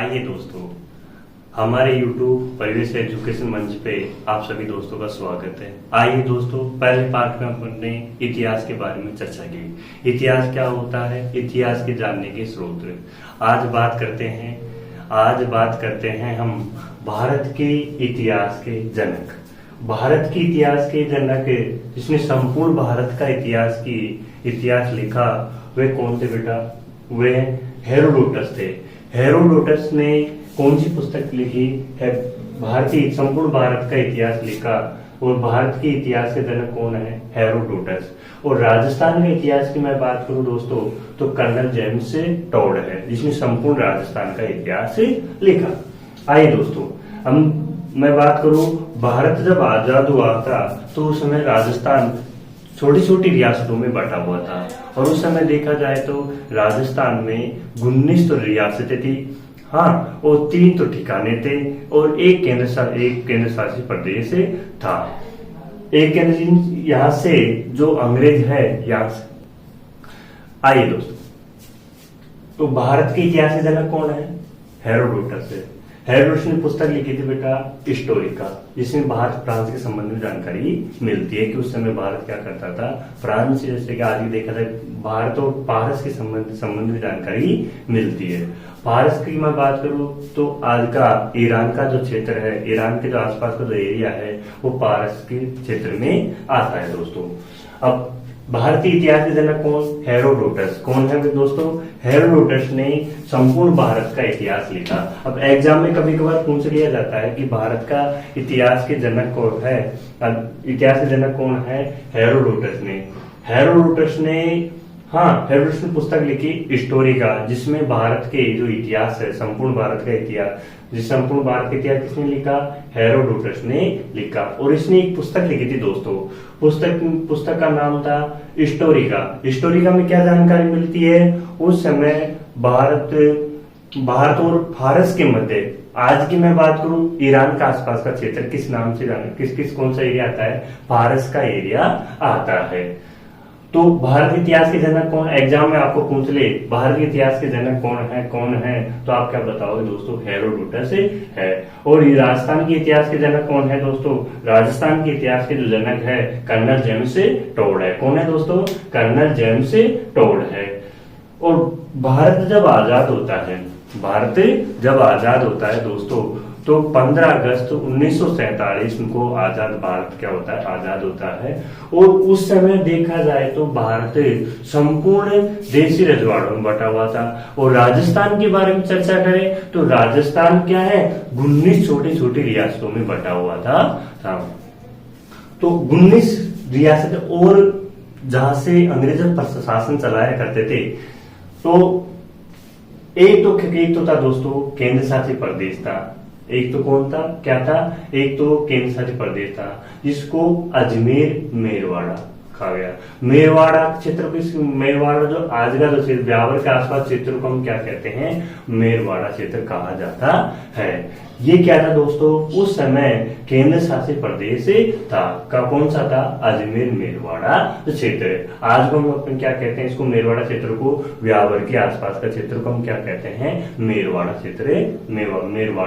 आइए दोस्तों, हमारे YouTube परिवेश एजुकेशन मंच पे आप सभी दोस्तों का स्वागत है। आइए दोस्तों, पहले पार्ट में अपने इतिहास के बारे में चर्चा की। इतिहास क्या होता है, इतिहास के जानने के स्रोत। आज बात करते हैं हम भारत के इतिहास के जनक। भारत के इतिहास के जनक जिसने संपूर्ण भारत का इतिहास लिखा, वे कौन थे बेटा? वे हेरोडोटस थे। हेरोडोटस ने कौन सी पुस्तक लिखी है? संपूर्ण भारत का इतिहास लिखा। और भारत के इतिहास के जनक कौन है? हेरोडोटस। और राजस्थान के इतिहास की मैं बात करूं दोस्तों, तो कर्नल जेम्स टोड है, जिसने संपूर्ण राजस्थान का इतिहास लिखा। आइए दोस्तों, मैं बात करूं, भारत जब आजाद हुआ था तो उस समय राजस्थान छोटी छोटी रियासतों में बटा हुआ था। और उस समय देखा जाए तो राजस्थान में 19 तो रियासतें थी, हाँ, और 3 तो ठिकाने थे, और एक केंद्र शासित प्रदेश था। एक यहाँ से जो अंग्रेज है यहाँ से। आइए दोस्तों, तो भारत के इतिहास के जनक कौन है? हेरोडोटस है। हेरोडोटस ने पुस्तक लिखी थी बेटा हिस्टोरिका, जिसमें भारत फ्रांस के संबंध में जानकारी मिलती है कि उस समय भारत क्या करता था। फ्रांस जैसे कि आज देखा जाए, भारत और पारस के संबंध में जानकारी मिलती है। पारस की मैं बात करूं तो आज का ईरान का जो क्षेत्र है, ईरान के जो आसपास का जो एरिया है, वो पारस के क्षेत्र में आता है दोस्तों। अब भारतीय इतिहास के जनक कौन? हेरोडोटस। कौन है दोस्तों? हेरोडोटस ने संपूर्ण भारत का इतिहास लिखा। अब एग्जाम में कभी कभार पूछ लिया जाता है कि भारत का इतिहास के जनक कौन है? हेरोडोटस ने पुस्तक लिखी हिस्टोरिका, जिसमें भारत के जो इतिहास है, संपूर्ण भारत का इतिहास किसने लिखा? हेरोडोटस ने लिखा। और इसने एक पुस्तक लिखी थी दोस्तों, पुस्तक का नाम था हिस्टोरिका। हिस्टोरिका में क्या जानकारी मिलती है? उस समय भारत और फारस के मध्य, आज की मैं बात करूं, ईरान का आसपास का क्षेत्र किस नाम से कौन सा एरिया आता है? फारस का एरिया आता है। तो भारत इतिहास के जनक कौन? एग्जाम में आपको पूछ ले, भारत के इतिहास के जनक कौन है, तो आप क्या बताओगे दोस्तों? हेरोडोटस है। और राजस्थान के इतिहास के जनक कौन है दोस्तों? राजस्थान के इतिहास के जो जनक है, कर्नल जेम्स टोड है। कौन है दोस्तों? कर्नल जेम्स टोड है। और भारत जब आजाद होता है दोस्तों, तो 15 अगस्त 1947 को आजाद होता है। और उस समय देखा जाए तो भारत संपूर्ण देशी रजवाड़ों में बटा हुआ था। और राजस्थान के बारे में चर्चा करें तो राजस्थान क्या है? 19 छोटी छोटी रियासतों में बटा हुआ था। तो 19 रियासतें, और जहां से अंग्रेज शासन चलाया करते थे, तो एक तो था दोस्तों केंद्र शासित प्रदेश था। एक तो कौन था? क्या था? एक तो केंद्र शासित प्रदेश था, जिसको अजमेर मेरवाड़ा कहा गया। मेरवाड़ा जो आज का जो क्षेत्र, ब्यावर के आसपास क्षेत्र को हम क्या कहते हैं? मेरवाड़ा क्षेत्र कहा जाता है। ये क्या था दोस्तों? उस समय केंद्र शासित प्रदेश था। कौन सा था? अजमेर मेरवाड़ा क्षेत्र। आज को हम अपन क्या कहते हैं? इसको मेरवाड़ा क्षेत्र को, ब्यावर के आसपास का क्षेत्र को हम क्या कहते हैं? मेरवाड़ा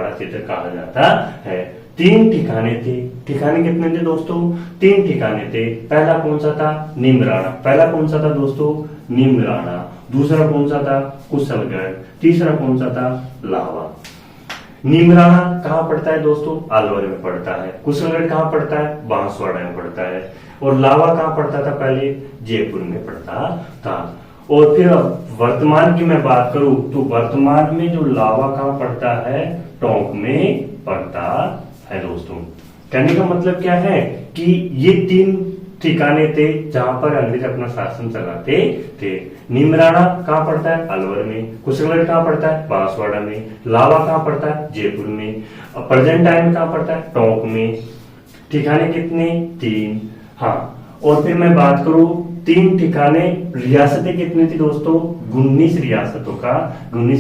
क्षेत्र कहा जाता है। 3 ठिकाने थे। ठिकाने कितने थे दोस्तों? 3 ठिकाने थे। पहला कौन सा था? नीमराणा। दूसरा कौन सा था? कुशलगढ़। तीसरा कौन सा था? लावा। नीमराणा कहाँ पड़ता है दोस्तों? अलवर में पड़ता है। कुशलगढ़ कहाँ पड़ता है? बांसवाड़ा में पड़ता है। और लावा कहाँ पड़ता था? पहले जयपुर में पड़ता था। और फिर वर्तमान की मैं बात करूं तो वर्तमान में जो लावा कहाँ पड़ता है? टोंक में पड़ता है दोस्तों। कहने का मतलब क्या है कि ये 3 ठिकाने थे जहां पर अंग्रेज अपना शासन चलाते थे। नीमराणा कहाँ पड़ता है? अलवर में। कुशलगढ़ कहाँ पड़ता है? बांसवाड़ा में। लावा कहाँ पड़ता है? जयपुर में। और प्रेजेंट टाइम में कहाँ पड़ता है? टोंक में। ठिकाने कितने? 3। हाँ, और फिर मैं बात करूं 3 ठिकाने, रियासतें कितनी थी दोस्तों? 19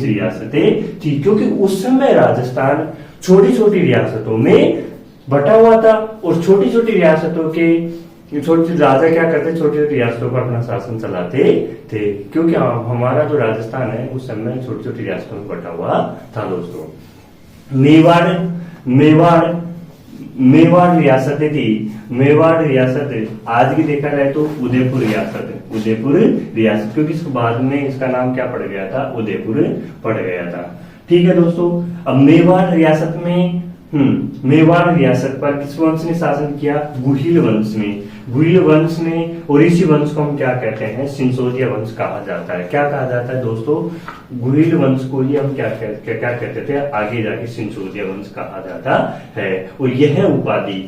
रियासतें थी, क्योंकि उस समय राजस्थान छोटी छोटी रियासतों में बटा हुआ था। और छोटी छोटी रियासतों के छोटे राजा क्या करते, छोटे छोटे रियासतों पर अपना शासन चलाते थे, क्योंकि हमारा जो राजस्थान है उस समय छोटी छोटी रियासतों में बटा हुआ था दोस्तों। मेवाड़ मेवाड़ मेवाड़ रियासतें थी। मेवाड़ रियासत आज की देखा जाए तो उदयपुर रियासत है, उदयपुर रियासत, क्योंकि इसके बाद में इसका नाम क्या पड़ गया था, उदयपुर पड़ गया था। ठीक है दोस्तों। अब मेवाड़ रियासत में मेवाड़ रियासत पर किस वंश ने शासन किया, गुहिल वंश ने। गुहिल वंश ने, और इसी वंश को हम क्या कहते हैं, सिंसोदिया वंश कहा जाता है। क्या कहा जाता है दोस्तों, गुहिल वंश को ही हम क्या कहते थे, आगे जाके सिंसोदिया वंश कहा जाता है। और यह उपाधि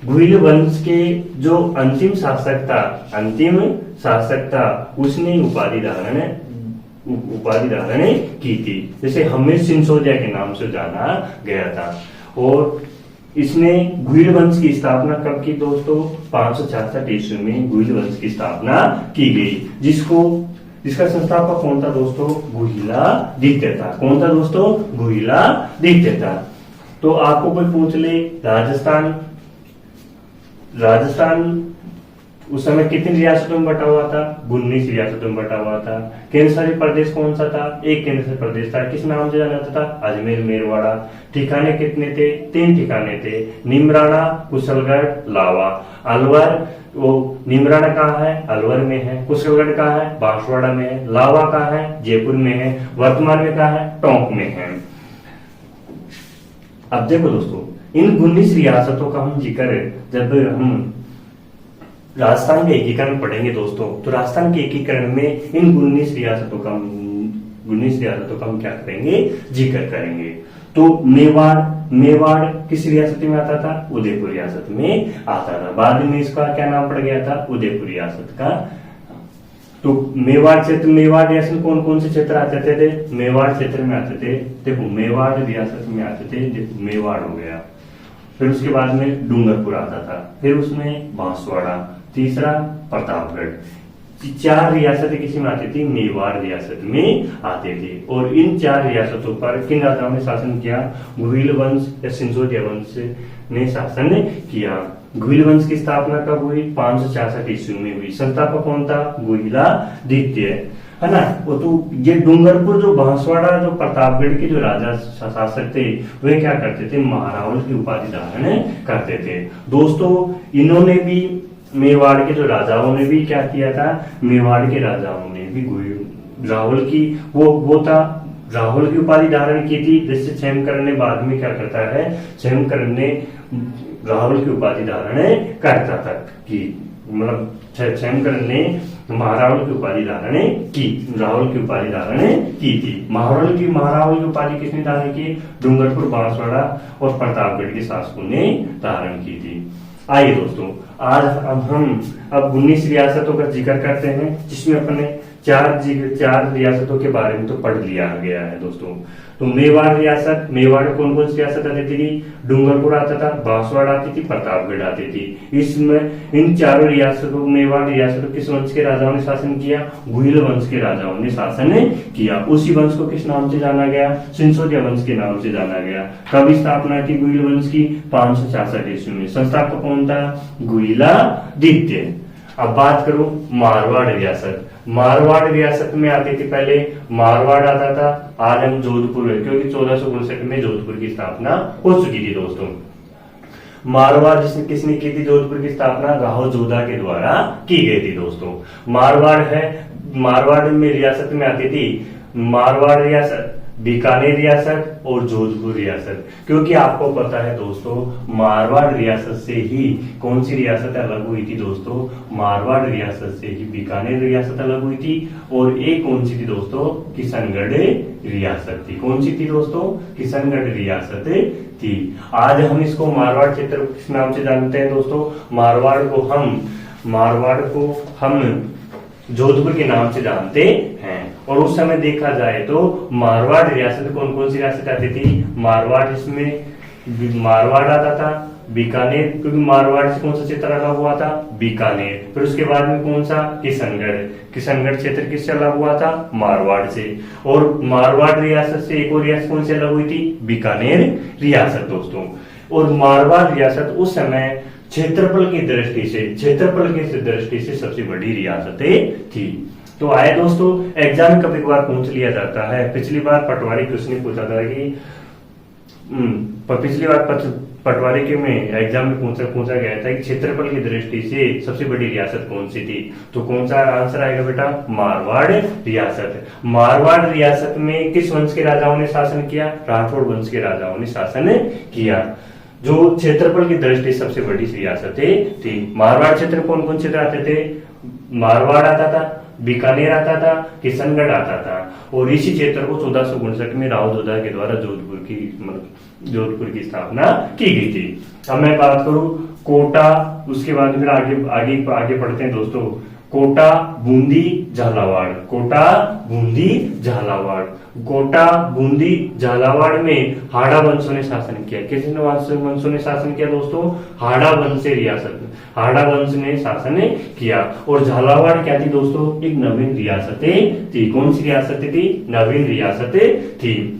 गुहिल वंश के जो अंतिम शासक था उसने उपाधि धारण की थी। जैसे हमें सिंसोदिया के नाम से जाना गया था। और इसने गुहिल वंश की स्थापना कब की दोस्तों, 566 ईस्वी में गुहिल वंश की स्थापना की गई, जिसका संस्थापक कौन था दोस्तों, गुहिलादित्य था। कौन था दोस्तों, गुहिलादित्य था। तो आपको कोई पूछ ले, राजस्थान उस समय कितनी रियासतों में बटा हुआ था, 19 रियासतों में बटा हुआ था। केंद्र शासित प्रदेश कौन सा था, एक केंद्र शासित प्रदेश था। किस नाम से जाना जाता था, अजमेर मेरवाड़ा। ठिकाने कितने थे, 3 ठिकाने थे, निमराना, कुशलगढ़, लावा। अलवर, वो निमराना कहाँ है, अलवर में है। कुशलगढ़ कहाँ है, बांसवाड़ा में है। लावा कहाँ है, जयपुर में है। वर्तमान में कहाँ है, टोंक में है। अब देखो दोस्तों, इन 19 रियासतों का हम जिक्र जब हम राजस्थान के एकीकरण पढ़ेंगे दोस्तों, तो राजस्थान के एकीकरण में इन 19 रियासतों का हम क्या करेंगे, जिक्र करेंगे। तो मेवाड़ किस रियासत में आता था, उदयपुर रियासत में आता था। बाद में इसका क्या नाम पड़ गया था, उदयपुर रियासत का। तो मेवाड़ रियासत में कौन कौन से क्षेत्र आते थे, मेवाड़ क्षेत्र में आते थे, देखो मेवाड़ रियासत में आते थे, देखो मेवाड़ हो गया, फिर उसके बाद में डूंगरपुर आता था, फिर उसमें बांसवाड़ा, तीसरा प्रतापगढ़। 4 रियासतें किसी में आती थी, मेवाड़ रियासत में आते थे। और इन 4 रियासतों पर किन राजाओं ने शासन किया, गुहिल वंश या सिंसोदिया वंश ने शासन किया। गुहिल वंश की स्थापना कब हुई, 566 ईस्वी में हुई। संस्थापक कौन था, गुहिलादित्य, है ना। वो तो ये डूंगरपुर, जो बांसवाड़ा, जो प्रतापगढ़ के जो राजा शासक थे, वे क्या करते थे, महारावल की उपाधि धारण करते थे दोस्तों। इन्होंने भी, मेवाड़ के जो राजाओं ने भी क्या किया था, मेवाड़ के राजाओं ने भी राहुल की राहुल की उपाधि धारण की थी। जिससे क्षेमकरण ने बाद में क्या करता है, क्षेमकरण ने राहुल की उपाधि धारण करता था कि मतलब क्षेमकरण ने महारावल की उपाधि धारण की, राहुल की उपाधि धारण की थी। महारावल की उपाधि किसने धारण की, डूंगरपुर, बांसवाड़ा और प्रतापगढ़ के शासकों ने धारण की थी। आइए दोस्तों, आज हम 19 रियासतों का जिक्र करते हैं, जिसमें अपने 4 रियासतों के बारे में तो पढ़ लिया गया है दोस्तों। तो मेवाड़ रियासत, मेवाड़ कौन कौन सी रियासत आती थी, डूंगरपुर आता था, बांसवाड़ा आती थी, प्रतापगढ़ आती थी। इसमें इन 4 रियासतों, मेवाड़ रियासतों किस वंश के राजाओं ने शासन किया, गुहिल वंश के राजाओं ने शासन किया। उसी वंश को किस नाम से जाना गया, सिंसोदिया वंश के नाम से जाना गया। कब स्थापना की गुहिल वंश की, 566 ईस्वी में। संस्थापक कौन था, गुहिलादित्य। अब बात करो मारवाड़ रियासत। मारवाड़ रियासत में आती थी, पहले मारवाड़ आता था, आज हम जोधपुर है, क्योंकि 1459 में जोधपुर की स्थापना हो चुकी थी दोस्तों। मारवाड़ किसने की थी, जोधपुर की स्थापना राव जोधा के द्वारा की गई थी दोस्तों। मारवाड़ में रियासत में आती थी मारवाड़ रियासत, बीकानेर रियासत और जोधपुर रियासत। क्योंकि आपको पता है दोस्तों, मारवाड़ रियासत से ही कौन सी रियासत अलग हुई थी दोस्तों, मारवाड़ रियासत से ही बीकानेर रियासत अलग हुई थी। और एक कौन सी थी दोस्तों, किशनगढ़ रियासत थी। कौन सी थी दोस्तों, किशनगढ़ रियासत थी। आज हम इसको मारवाड़ क्षेत्र किस नाम से जानते हैं दोस्तों, मारवाड़ को हम जोधपुर के नाम से जानते हैं। और उस समय देखा जाए तो मारवाड़ रियासत कौन कौन सी रियासत आती थी, मारवाड़, जिसमें मारवाड़ आता था, बीकानेर, क्योंकि मारवाड़ से कौन सा क्षेत्र अलग हुआ था, बीकानेर। फिर उसके बाद में कौन सा, किशनगढ़ क्षेत्र किससे अलग हुआ था, मारवाड़ से। और मारवाड़ रियासत से एक और रियासत कौन सी अलग हुई थी, बीकानेर रियासत दोस्तों। और मारवाड़ रियासत उस समय क्षेत्रफल की दृष्टि से सबसे बड़ी रियासतें थी। तो आए दोस्तों, एग्जाम कभी कभार पूछ लिया जाता है। पिछली बार पटवारी क्वेश्चन पूछा था कि पिछली बार पटवारी के में एग्जाम में पूछा गया था कि क्षेत्रफल की दृष्टि से सबसे बड़ी रियासत कौन सी थी। तो कौन सा आंसर आएगा बेटा? मारवाड़ रियासत। मारवाड़ रियासत में किस वंश के राजाओं ने शासन किया? राठौड़ वंश के राजाओं ने शासन किया, जो क्षेत्रफल की दृष्टि सबसे बड़ी रियासतें थी। मारवाड़ क्षेत्र कौन कौन क्षेत्र आते थे? मारवाड़ आता था, बीकानेर आता था, किशनगढ़ आता था, और इसी क्षेत्र को 1459 में राव जोधा के द्वारा जोधपुर की स्थापना की गई थी। अब मैं बात करूं कोटा, उसके बाद फिर आगे बढ़ते हैं दोस्तों। कोटा, बूंदी, झालावाड़। कोटा, बूंदी, झालावाड़। कोटा, बूंदी, झालावाड़ में हाड़ा वंशों ने शासन किया। किस वंशों ने शासन किया दोस्तों? हाड़ा वंश ने शासन किया। और झालावाड़ क्या थी दोस्तों? एक नवीन रियासतें थी। कौन सी रियासतें थी? नवीन रियासतें थी।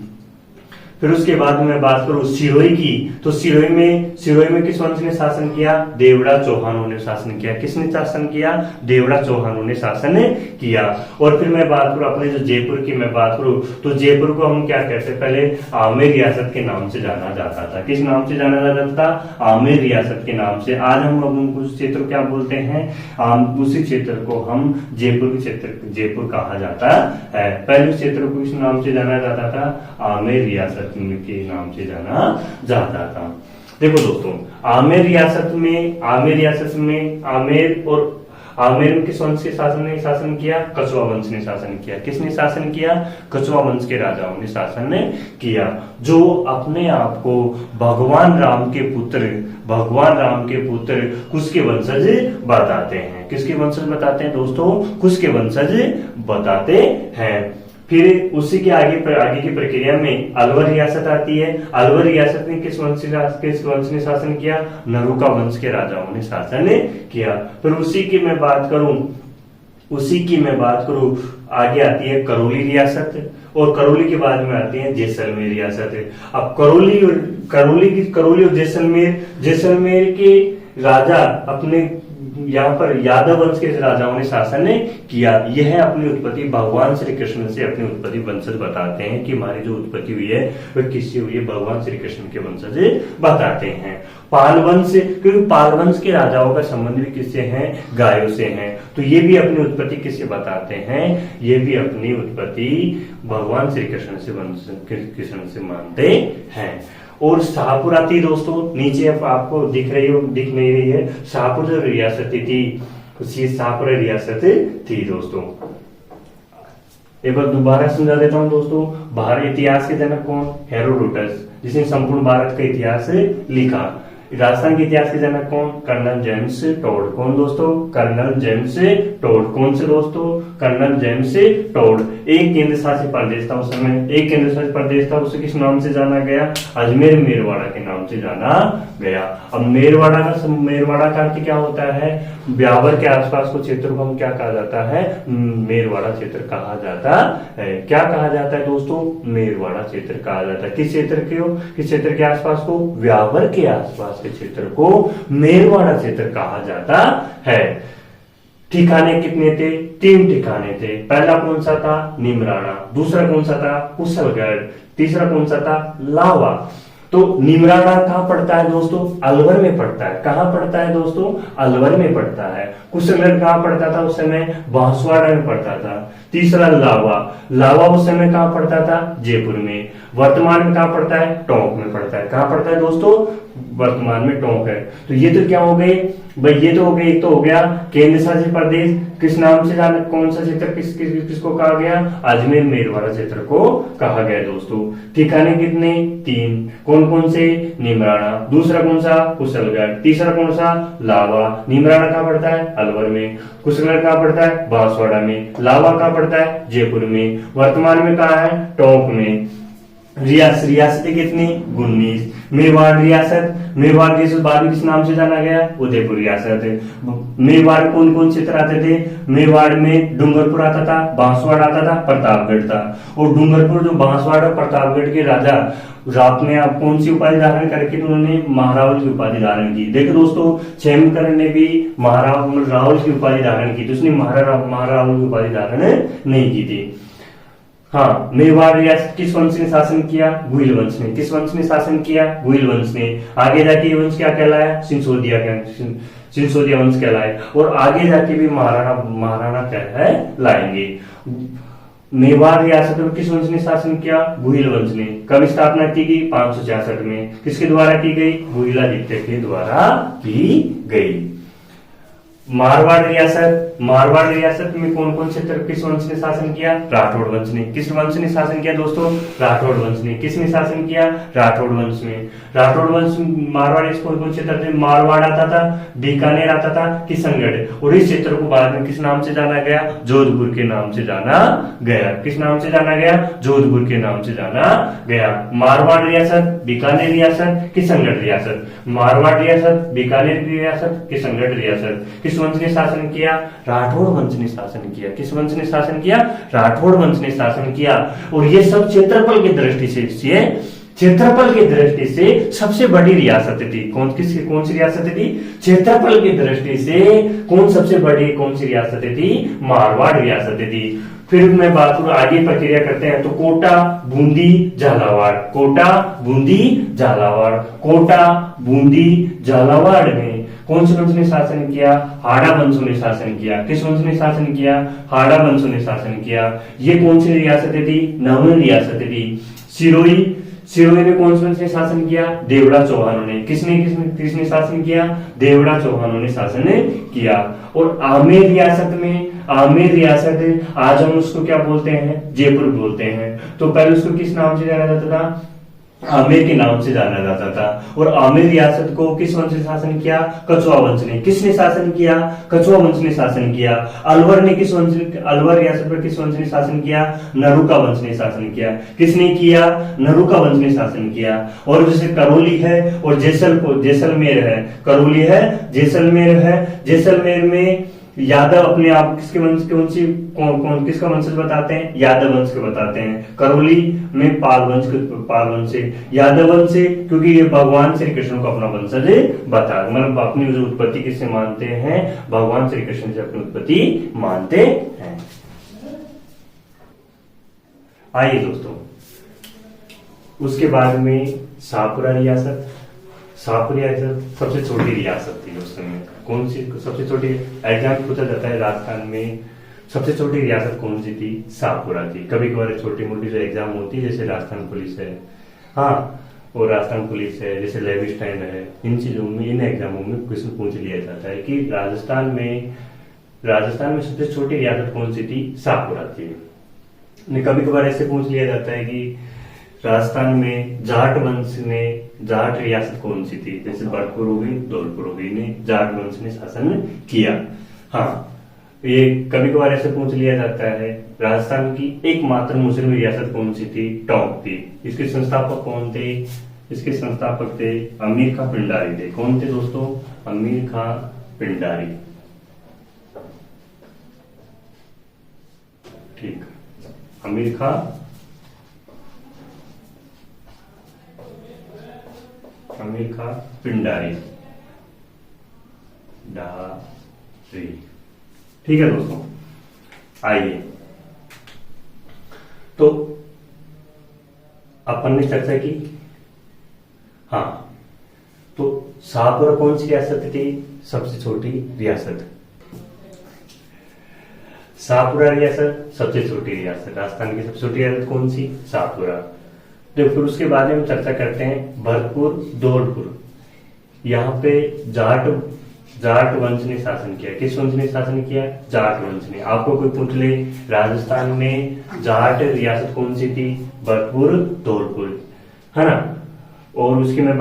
फिर उसके बाद में मैं बात करूं सिरोही की, तो सिरोही में किस वंश ने शासन किया? देवड़ा चौहानों ने शासन किया। किसने शासन किया? देवड़ा चौहानों ने शासन किया। और फिर मैं बात करूं अपने जो जयपुर की मैं बात करूं, तो जयपुर को हम क्या कहते हैं? पहले आमेर रियासत के नाम से जाना जाता था। किस नाम से जाना जाता था? आमेर रियासत के नाम से। आज हम उस क्षेत्र को क्या बोलते हैं? उसी क्षेत्र को हम जयपुर कहा जाता है। पहले उस क्षेत्र को किस नाम से जाना जाता था? आमेर रियासत के नाम से जाना जाता था। देखो दोस्तों, आमेर रियासत में आमेर किस वंश के शासन किया? कछवा वंश ने शासन किया। किसने शासन किया? कछवा वंश के राजाओं ने शासन किया, जो अपने आप को भगवान राम के पुत्र कुश के वंशज बताते हैं। किसके वंशज बताते हैं दोस्तों? कुश के वंशज बताते हैं। फिर उसी के आगे की प्रक्रिया में अलवर रियासत आती है। अलवर रियासत में किस वंश ने शासन किया? नरुका वंश के राजाओं ने शासन किया। फिर उसी की मैं बात करूं आगे आती है करौली रियासत, और करौली के बाद में आती है जैसलमेर रियासत। अब करौली और जैसलमेर के राजा अपने यहाँ पर यादव वंश के राजाओं ने शासन किया। यह अपनी उत्पत्ति भगवान श्री कृष्ण से अपनी उत्पत्ति वंशज बताते हैं कि हमारी जो उत्पत्ति हुई है वह किससे हुई है? भगवान श्री कृष्ण के वंशज बताते हैं। पाल वंश, क्योंकि पाल वंश के राजाओं का संबंध भी किससे है? गायों से है। तो ये भी अपनी उत्पत्ति किससे बताते हैं? ये भी अपनी उत्पत्ति भगवान श्री कृष्ण से मानते हैं। और शाहपुर आती है दोस्तों, नीचे आपको दिख नहीं रही है। शाहपुर जो रियासत थी, शाहपुर रियासत थी दोस्तों। एक बार दोबारा समझा देता हूं दोस्तों। भारत इतिहास के जनक कौन? हेरोडोटस, जिसने संपूर्ण भारत का इतिहास लिखा। राजस्थान के इतिहास के जनक कौन? Colonel James Tod. कौन दोस्तों? Colonel James Tod. कौन से दोस्तों? Colonel James Tod. एक केंद्र शासित प्रदेश था उस समय, उसे किस नाम से जाना गया? अजमेर मेरवाड़ा के नाम से जाना गया। अब मेरवाड़ा का अर्थ क्या होता है? ब्यावर के आसपास को क्षेत्र को हम क्या कहा जाता है? मेरवाड़ा क्षेत्र कहा जाता है। क्या कहा जाता है दोस्तों? मेरवाड़ा क्षेत्र कहा जाता है। किस क्षेत्र के आसपास को? ब्यावर के आसपास के क्षेत्र को मेरवाड़ा क्षेत्र कहा जाता है। ठिकाने कितने थे? 3 ठिकाने थे। पहला कौन सा था? निमराना। दूसरा कौन सा था? कुशलगढ़। तीसरा कौन सा था? लावा। तो निमराना कहाँ पड़ता है दोस्तों? अलवर में पड़ता है। कहाँ पड़ता है दोस्तों? अलवर में पड़ता है। कुशलगढ़ कहाँ पड़ता था उस समय? बांसवाड़ा में पड़ता था। तीसरा लावा उस समय कहाँ पड़ता था? जयपुर में। वर्तमान में कहाँ पड़ता है? टोंक में पड़ता है। कहाँ पड़ता है दोस्तों? वर्तमान में टोंक है। तो ये तो क्या हो गए भाई? ये तो हो गए, एक तो हो गया केंद्र शासित प्रदेश, किस नाम से जाना? कौन सा क्षेत्र किसको कहा गया? अजमेर मेरवाड़ा क्षेत्र को कहा गया दोस्तों। ठिकाने कितने? 3। कौन कौन से? निमराना। दूसरा कौन सा? कुशलगढ़। तीसरा कौन सा? लावा। निमराना कहाँ पड़ता है? अलवर में। कुशलगढ़ कहाँ पड़ता है? बांसवाड़ा में। लावा कहाँ पड़ता है? जयपुर में। वर्तमान में कहाँ है? टोंक में। रियासतें कितनी 19। मेवाड़ रियासत, मेवाड़ रियासत बाद में किस नाम से जाना गया, उदयपुर रियासत। मेवाड़ कौन कौन क्षेत्र आते थे, मेवाड़ में डूंगरपुर आता था, बांसवाड़ा आता था, प्रतापगढ़ था। और डूंगरपुर जो बांसवाड़ा और प्रतापगढ़ के राजा रात में आप कौन सी उपाधि धारण करके उन्होंने महारावल की उपाधि धारण की। देखो दोस्तों, क्षेमकरण ने भी रावल की उपाधि धारण की, तो उसने महारावल की उपाधि धारण नहीं की थी। हाँ, मेवाड़ रियासत किस वंश ने शासन किया, गुहिल वंश ने। किस वंश ने शासन किया, गुहिल वंश ने। आगे जाके ये वंश क्या कहलाया, सिंसोदिया वंश कहलाए। और आगे जाके भी महाराणा कहलाएंगे। मेवाड़ रियासत में किस वंश ने शासन किया, गुहिल वंश ने। कब स्थापना की गई, 566 में। किसके द्वारा की गई, गुहिलादित्य के द्वारा की गई। मारवाड़ रियासत में कौन कौन क्षेत्र किस वंश ने शासन किया, राठौड़ वंश ने। किस वंश ने शासन किया दोस्तों, राठौड़ वंश ने। किसने शासन किया, राठौड़ वंश में। राठौड़ वंश मारवाड़ कौन कौन क्षेत्र थे, मारवाड़ आता था, बीकानेर आता था, किशनगढ़। और इस क्षेत्र को बाद में किस नाम से जाना गया, जोधपुर के नाम से जाना गया। किस नाम से जाना गया, जोधपुर के नाम से जाना गया। मारवाड़ रियासत, बीकानेर रियासत, किशनगढ़ रियासत। मारवाड़ रियासत, बीकानेर रियासत, किशनगढ़ रियासत। किस वंश ने शासन किया, राठौड़ वंश ने शासन किया। किस वंश ने शासन किया, राठौड़ वंश ने शासन किया। और ये सब क्षेत्रफल की दृष्टि से सबसे बड़ी रियासत थी। कौन सी रियासत थी, क्षेत्रफल की दृष्टि से सबसे बड़ी कौन सी रियासत थी, मारवाड़ रियासत थी। फिर मैं बात करूं, आगे प्रक्रिया करते हैं तो कोटा, बूंदी, झालावाड़। कोटा, बूंदी, झालावाड़ में कौन से वंश ने शासन किया, हाड़ा वंशों ने शासन किया। किस वंश ने शासन किया, हाड़ा वंशों ने शासन किया। ये कौन सी रियासतें थी, नवम रियासतें थी। सिरोही में कौन से वंश ने शासन किया, देवड़ा चौहानों ने। किसने शासन किया, देवड़ा चौहानों ने शासन किया। और आमेर रियासत आज हम उसको क्या बोलते हैं, जयपुर बोलते हैं। तो पहले उसको किस नाम से जाना जाता था, आमेर के नाम से जाना जाता था। और आमेर रियासत को किस वंश ने शासन किया, कछुआ वंश ने। किसने शासन किया, कछुआ वंश ने शासन किया। अलवर रियासत पर किस वंश ने शासन किया, नरुका वंश ने शासन किया। किसने किया, नरुका वंश ने शासन किया। और जैसे करौली है और जैसलमेर है, करौली है, जैसलमेर में यादव अपने आप किसके वंश किसका वंशज बताते हैं, यादव वंश के बताते हैं। करौली में पाल वंश से, यादव वंश से, क्योंकि ये भगवान श्री कृष्ण को अपना वंशज बता, मतलब अपनी जो उत्पत्ति किससे मानते हैं, भगवान श्री कृष्ण से अपनी उत्पत्ति मानते हैं। आइए दोस्तों, उसके बाद में शाहपुरा रियासत सबसे छोटी रियासत थी उस समय। कौन सी सबसे छोटी, एग्जाम पूछा जाता है राजस्थान में सबसे छोटी रियासत कौन सी थी, शाहपुरा थी। कभी कभार छोटी मोटी जो एग्जाम होती है, जैसे राजस्थान पुलिस है, हाँ, और राजस्थान पुलिस है, जैसे लेवी स्टैंड है, इन चीजों में, इन एग्जामों में क्वेश्चन पूछ लिया जाता है कि राजस्थान में सबसे छोटी रियासत कौन सी थी, शाहपुरा थी। कभी कभार ऐसे पूछ लिया जाता है कि राजस्थान में जाट रियासत कौन सी थी, जैसे बड़पुर हो गई, धौलपुर हो गई, ने जाट वंश ने शासन किया। हाँ, ये कभी कभार ऐसे पूछ लिया जाता है राजस्थान की एकमात्र मुस्लिम रियासत कौन सी थी, टोंक थी। इसके संस्थापक कौन थे, इसके संस्थापक थे अमीर खां पिंडारी थे। कौन थे दोस्तों, अमीर खां पिंडारी। ठीक, अमीर खां पिंडारी ठीक है दोस्तों। आइए, तो अपन ने चर्चा की, हाँ, तो शाहपुरा कौन सी रियासत थी, सबसे छोटी रियासत। शाहपुरा रियासत सबसे छोटी रियासत, राजस्थान की सबसे छोटी रियासत कौन सी, शाहपुरा। तो फिर उसके बाद में हम चर्चा करते हैं भरतपुर, धौलपुर। यहाँ पे जाट वंश ने शासन किया। किस वंश ने शासन किया, जाट वंश ने। आपको कोई पूछ ले राजस्थान में जाट रियासत कौन सी थी, भरतपुर, धौलपुर, है ना। और उसकी मैं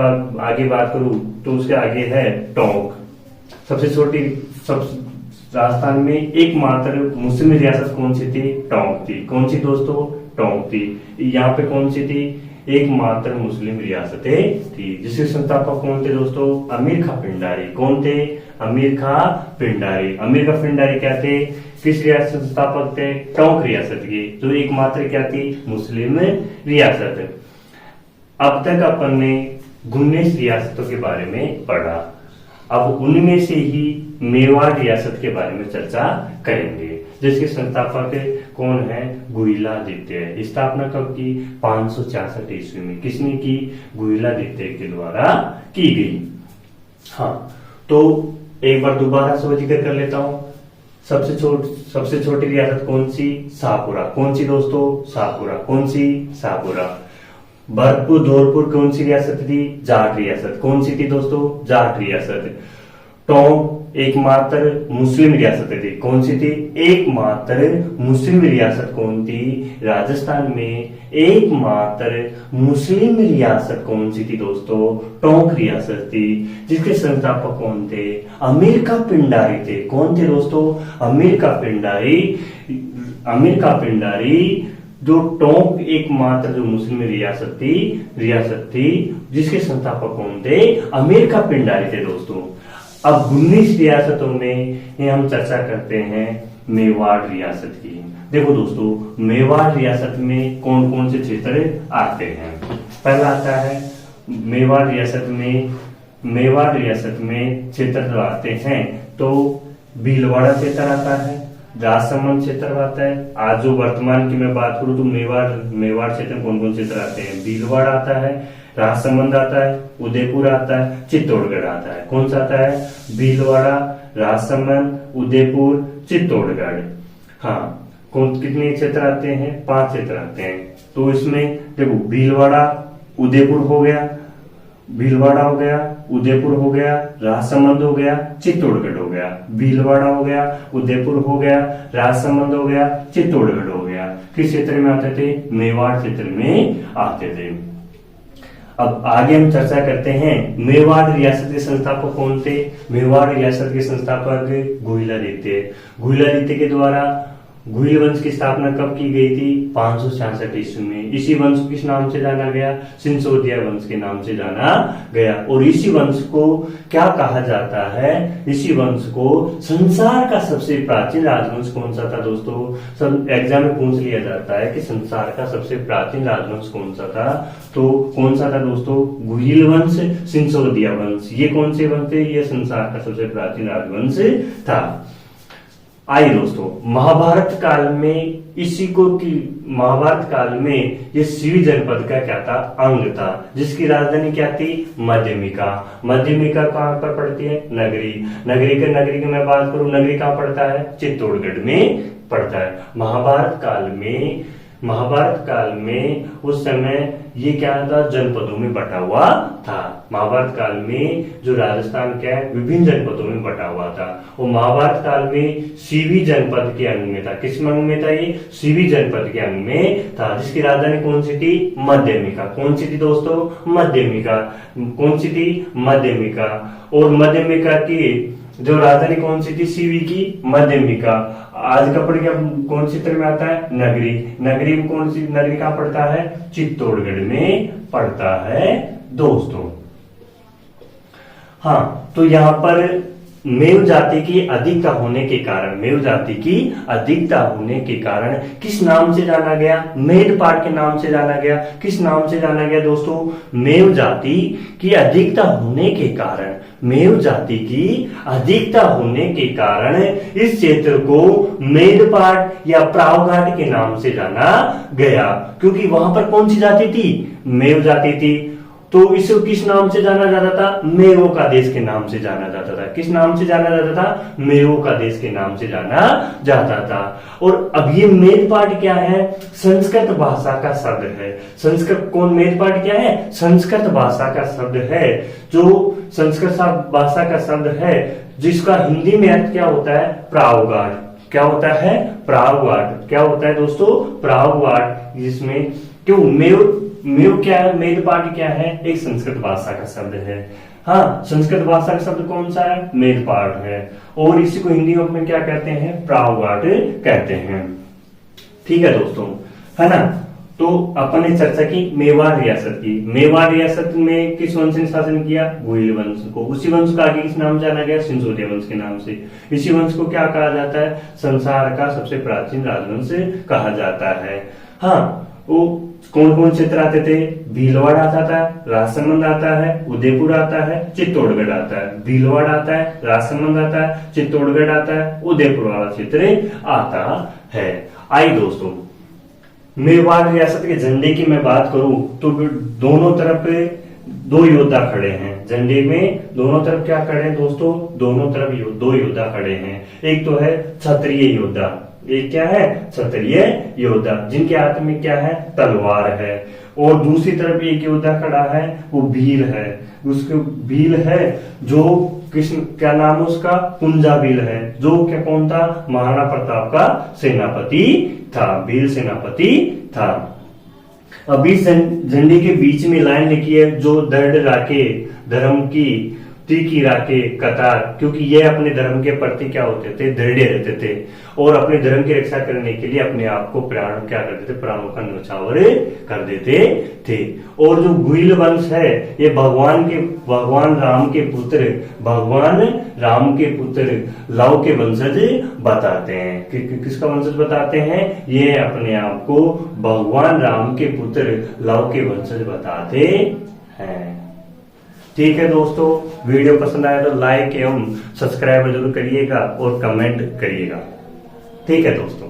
आगे बात करूं तो उसके आगे है टोंक। सबसे छोटी, राजस्थान में एकमात्र मुस्लिम रियासत कौन सी थी, टोंक थी। कौन सी दोस्तों, टोंक थी। यहाँ पे कौन सी थी, एकमात्र मुस्लिम रियासतें थी, जिसके संस्थापक कौन थे दोस्तों? अमीर खां पिंडारी। कौन थे? अमीर खां पिंडारी। अमीर खां पिंडारी क्या थे? किस रियासत के संस्थापक थे? टोंक रियासत के, जो एकमात्र क्या थी? मुस्लिम रियासत। अब तक अपन ने 19 रियासतों के बारे में पढ़ा। अब उनमें से ही मेवाड़ रियासत के बारे में चर्चा करेंगे, जिसके संस्थापक कौन है? गुहिलादित्य। स्थापना कब की? 566 ईस्वी में। किसने की? गुहिलादित्य के द्वारा की गई। हाँ, तो एक बार दोबारा से जिक्र कर लेता हूं। सबसे छोटी रियासत कौन सी? शाहपुरा। कौन सी दोस्तों? शाहपुरा। कौन सी? शाहपुरा। भरतपुर धौलपुर कौन सी रियासत थी? जाट रियासत। कौन सी थी दोस्तों? जाट रियासत। टोंक एकमात्र मुस्लिम रियासत थी। कौन सी थी? एकमात्र मुस्लिम रियासत कौन थी? राजस्थान में एकमात्र मुस्लिम रियासत कौन सी थी दोस्तों? टोंक रियासत थी, जिसके संस्थापक कौन थे? अमीर खां पिंडारी थे। कौन थे दोस्तों? अमीर खां पिंडारी। अमीर खां पिंडारी जो टोंक एकमात्र जो मुस्लिम रियासत थी, जिसके संस्थापक कौन थे? अमीर खां पिंडारी थे दोस्तों। अब 19 रियासतों में हम चर्चा करते हैं मेवाड़ रियासत की। देखो दोस्तों, मेवाड़ रियासत में कौन कौन से क्षेत्र आते हैं? पहला आता है मेवाड़ रियासत में क्षेत्र जो आते हैं, तो भीलवाड़ा क्षेत्र आता है, राजसमंद क्षेत्र आता है। आज जो वर्तमान की मैं बात करूं तो मेवाड़ क्षेत्र में कौन कौन क्षेत्र आते हैं? भीलवाड़ा आता है, राजसमंद आता है, उदयपुर आता है, चित्तौड़गढ़ आता है। कौन सा आता है? भीलवाड़ा, राजसमंद, उदयपुर, चित्तौड़गढ़। हाँ, कितने क्षेत्र आते हैं? 5 क्षेत्र आते हैं। तो इसमें देखो, भीलवाड़ा उदयपुर हो गया, उदयपुर हो गया, राजसमंद हो गया, चित्तौड़गढ़ हो गया। भीलवाड़ा हो गया, उदयपुर हो गया, राजसमंद हो गया, चित्तौड़गढ़ हो गया। किस क्षेत्र में आते थे? मेवाड़ क्षेत्र में आते थे। अब आगे हम चर्चा करते हैं मेवाड़ रियासत के संस्थापक कौन थे? मेवाड़ रियासत के संस्थापक गुहिलादित्य के द्वारा गुहिल वंश की स्थापना कब की गई थी? 566 ईस्वी में। इसी वंश को किस नाम से जाना गया? सिंसोदिया वंश के नाम से जाना गया। और इसी वंश को क्या कहा जाता है? इसी वंश को संसार का सबसे प्राचीन राजवंश कौन सा था दोस्तों? सब एग्जाम में पूछ लिया जाता है कि संसार का सबसे प्राचीन राजवंश कौन सा था, तो कौन सा था दोस्तों? गुहिल वंश, सिंसोदिया वंश। ये कौन से वंश थे? ये संसार का सबसे प्राचीन राजवंश था। आइए दोस्तों, महाभारत काल में ये सीवी जनपद का क्या था? अंग था, जिसकी राजधानी क्या थी? मध्यमिका। मध्यमिका कहाँ पर पड़ती है? नगरी की मैं बात करूं, नगरी कहाँ पड़ता है? चित्तौड़गढ़ में पड़ता है। महाभारत काल में उस समय ये क्या था? जनपदों में बटा हुआ था। महाभारत काल में जो राजस्थान क्या है? विभिन्न जनपदों में बटा हुआ था। और महाभारत काल में सीवी जनपद के अंग में था। किस अंग में था ये? सीवी जनपद के अंग में था, जिसकी राजधानी कौन सी थी? मध्यमिका। कौन सी थी दोस्तों? मध्यमिका। कौन सी थी? मध्यमिका। और मध्यमिका की जो राजधानी कौन सी थी? सीवी की मध्यमिका। आज का पड़ गया कौन क्षेत्र में आता है? नगरी में कौन सी नगरी कहाँ पड़ता है? चित्तौड़गढ़ में पड़ता है दोस्तों। हाँ, तो यहाँ पर मेव जाति की अधिकता होने के कारण किस नाम से जाना गया? मेदपाट के नाम से जाना गया। किस नाम से जाना गया दोस्तों? मेव जाति की अधिकता होने के कारण इस क्षेत्र को मेदपाट या प्रावघाट के नाम से जाना गया, क्योंकि वहां पर कौन सी जाति थी? मेव जाति थी। तो इसे किस नाम से जाना जाता था? मेवों का देश के नाम से जाना जाता था। किस नाम से जाना जाता था? मेवों का देश के नाम से जाना जाता था। और अब ये मेदपाट क्या है? संस्कृत भाषा का शब्द है। मेदपाट क्या है? संस्कृत भाषा का शब्द है, जो संस्कृत भाषा का शब्द है, जिसका हिंदी में अर्थ क्या होता है? प्रावघाट। क्या होता है? प्रावघाट। क्या होता है दोस्तों? प्रावघाट। जिसमें क्यों मेव क्या है? मेदपाट क्या है? एक संस्कृत भाषा का शब्द है। हाँ, संस्कृत भाषा का शब्द कौन सा है? मेदपाट है। और इसी को हिंदी में क्या कहते हैं? प्रावघाट कहते हैं। ठीक है दोस्तों, है ना? तो अपन ने चर्चा की मेवाड़ रियासत की। मेवाड़ रियासत में किस वंश ने शासन किया? गुहिल वंश को। उसी वंश का आगे किस नाम जाना गया? सिंधुरिया वंश के नाम से। इसी वंश को क्या कहा जाता है? संसार का सबसे प्राचीन राजवंश कहा जाता है। हाँ, वो कौन कौन क्षेत्र आते थे? भीलवाड़ आता था, राजसमंद आता है, उदयपुर आता है, चित्तौड़गढ़ आता है। भीलवाड़ आता है, राजसमंद आता है, चित्तौड़गढ़ आता है, उदयपुर वाला क्षेत्र आता है। आई दोस्तों, मेवाड़ रियासत के झंडे की मैं बात करूं तो दोनों तरफ दो योद्धा खड़े हैं। झंडे में दोनों तरफ क्या खड़े हैं दोस्तों? दोनों तरफ दो योद्धा खड़े हैं। एक तो है क्षत्रिय योद्धा, एक क्या है? क्षत्रिय योद्धा, जिनके हाथ में क्या है? तलवार है। और दूसरी तरफ एक योद्धा खड़ा है, वो भील है। उसको भील है जो कृष्ण, क्या नाम है उसका? कुंजा भील है। जो क्या कौन था? महाराणा प्रताप का सेनापति था, भील सेनापति था। अब इस झंडे के बीच में लाइन लिखी है, जो दृढ़ राखे धर्म की तीखी राखे कतार, क्योंकि ये अपने धर्म के प्रति क्या होते थे? दृढ़ रहते थे और अपने धर्म की रक्षा करने के लिए अपने आप को प्राण क्या करते थे? प्राणों का न्यौछावर कर देते थे। और जो गुहिल वंश है, ये भगवान राम के पुत्र लव के वंशज बताते हैं। किसका वंशज बताते हैं? ये अपने आप को भगवान राम के पुत्र लव के वंशज बताते हैं। ठीक है दोस्तों, वीडियो पसंद आया तो लाइक एवं सब्सक्राइब जरूर करिएगा और कमेंट करिएगा। ठीक है दोस्तों।